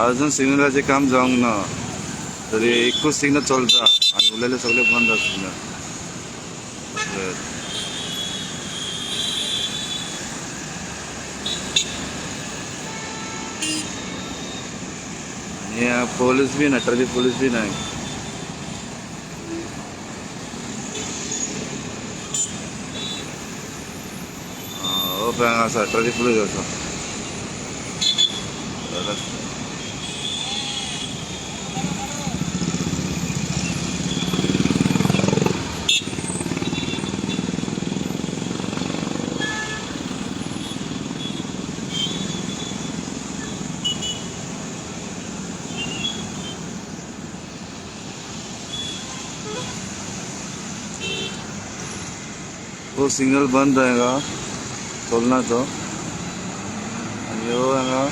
अजून सिग्नलाचे काम जाऊंक ना तरी एकूच सिग्नल चलता आणि उरलेले सगळे बंद सिग्नल. आणि पोलीस बी नाही, ट्रॅफिक पोलीस बी नाही. हो पण असा ट्रॅफिक पोलीस असा. वो सिग्नल बंद रहेगा चलना तो. आणि हो हांगा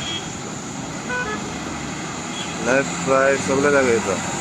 लेफ्ट राईट सगळ्या जागा येतात.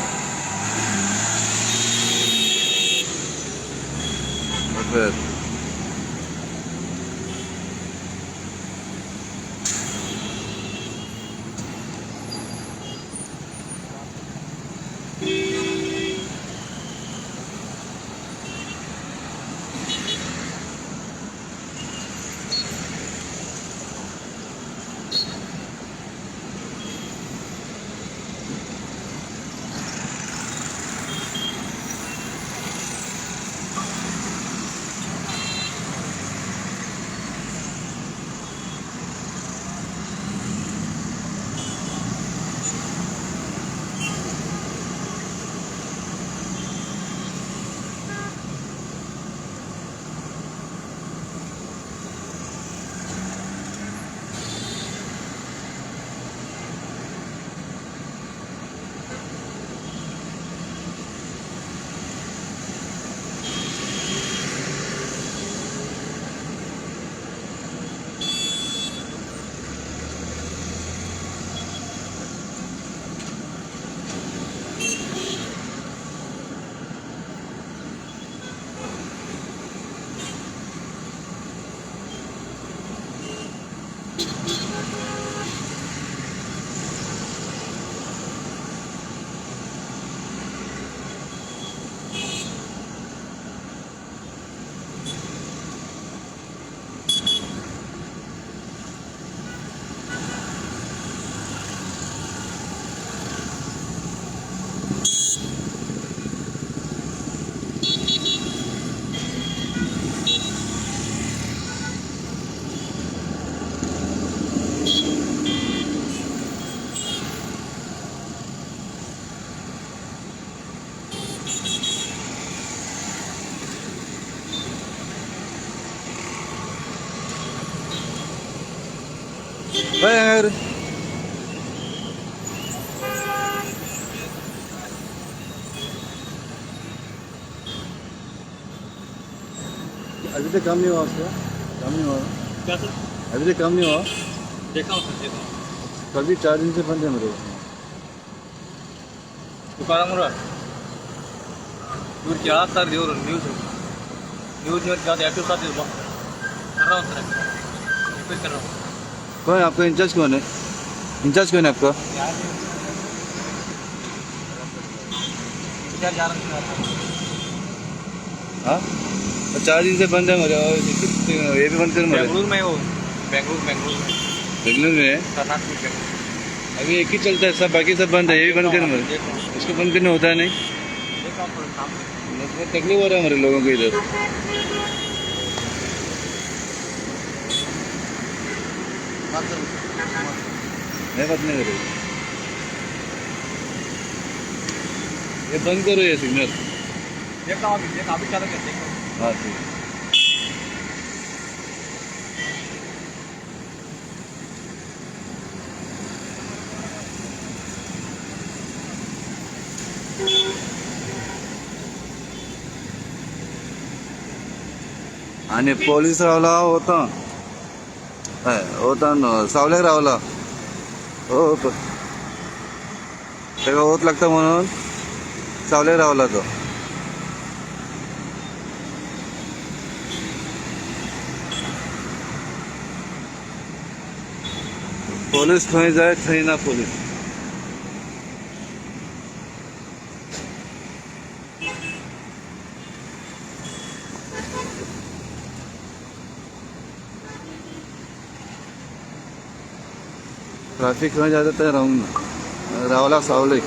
बाहेर अभी तक काम नहीं हुआ उसका. काम नहीं हुआ क्या सर? अभी तक काम नहीं हुआ. देखा हूँ सर, देखा हूँ. कभी 4 दिन से बंद है मेरे. दुकानावर ಇವ್ರು ಕೇಳತ್ತಾರೆ ಇವರು न्यूज क्या एक्टिव साथ कर रहा हूँ सर, रिक्वेस्ट कर रहा हूँ. कौन है आपका इंचार्ज? कौन है इंचार्ज? कौन है आपका? जा रहा हूँ. हाँ 4 दिन से बंद है मेरे. ये भी बंद कर मेरे. बेंगलुरु में हो, बेंगलुरु में बेंगलुरु में है. कर्नाटक में. अभी एक ही चलता है, सब बाकी सब बंद है. ये भी बंद कर मेरे. इसको बंद करना होता है नहीं. तकलीफ हो रहा है हमारे लोगों को इधर. मैं बात नहीं कर रही. ये बंद करो ये सिग्नल. देखा हूँ, देखा अभी चालू कर देखो. हाँ ठीक है. आणि पोलीस रावला होता होता न सावलेक रावला. हो तेका होत लागतं म्हणून सावलेक रावला तो. पोलीस खंय जाय थंय ना पोलीस. ट्रॅफिक खंय जाता थंय रावंक ना, रावला सावले.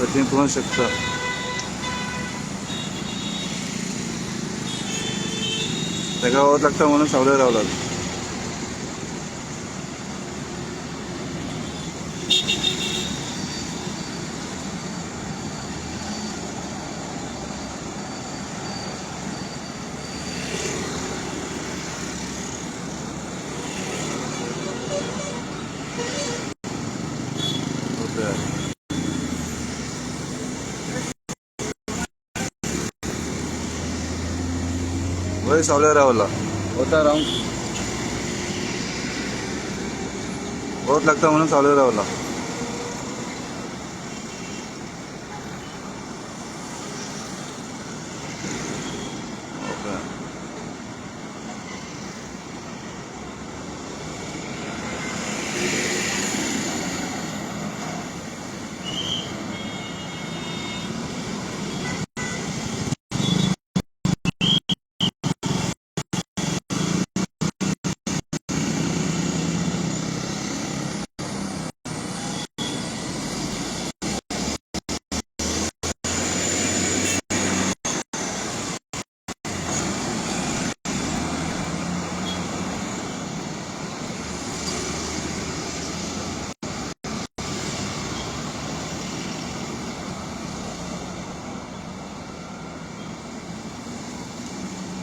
तुम्ही पळोवंक शकता. ताका वत लागता म्हणून सावले रावला. वय सावले रावला होता रावंक वत लागता म्हणून सावले रावला.